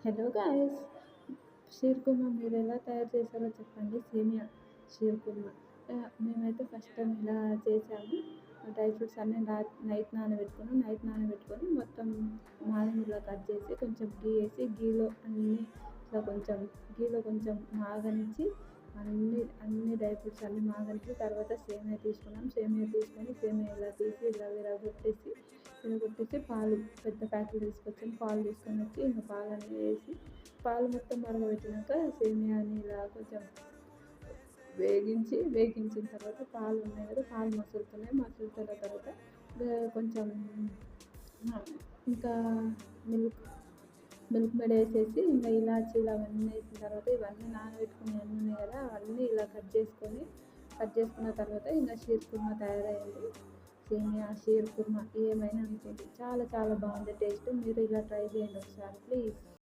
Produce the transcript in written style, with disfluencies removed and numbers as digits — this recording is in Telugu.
హలో గాయ్స్, షీర్ కుర్మా మీరు ఎలా తయారు చేశారో చెప్పండి. సేమియా షీర్ కుర్మా మేమైతే ఫస్ట్ టైం ఇలా చేసాము. డ్రై ఫ్రూట్స్ అన్నీ నైట్ నానబెట్టుకొని మొత్తం మార్నింగ్ ఇలా కట్ చేసి కొంచెం గీ వేసి గీలో కొంచెం మాగనిచ్చి అన్ని డ్రై ఫ్రూట్స్ అన్నీ మాగనిచ్చి తర్వాత సేమియా తీసుకున్నాం. సేమియా ఇలా తీసి ఇలా విరగొట్టేసి పాలు పెద్ద ప్యాకెట్ తీసుకొచ్చాము. పాలు తీసుకొని వచ్చి ఇంకా పాలన్నీ వేసి పాలు మొత్తం మరగబెట్టినాక సేమియాని ఇలా కొంచెం వేగించిన తర్వాత పాలు ఉన్నాయి కదా, పాలు మసులుతున్న తర్వాత కొంచెం ఇంకా మిల్క్ మేడ్ వేసేసి ఇంకా ఇలాచీలు అవన్నీ వేసిన తర్వాత ఇవన్నీ నానబెట్టుకుని అన్నీ ఉన్నాయి కదా అవన్నీ ఇలా కట్ చేసుకున్న తర్వాత ఇంకా షీర్ కుర్మా తయారయ్యింది. సేమియా షీర్ కుర్మా ఏమైనా అనుకోండి, చాలా చాలా బాగుంది టేస్ట్. మీరు ఇలా ట్రై చేయండి ఒకసారి ప్లీజ్.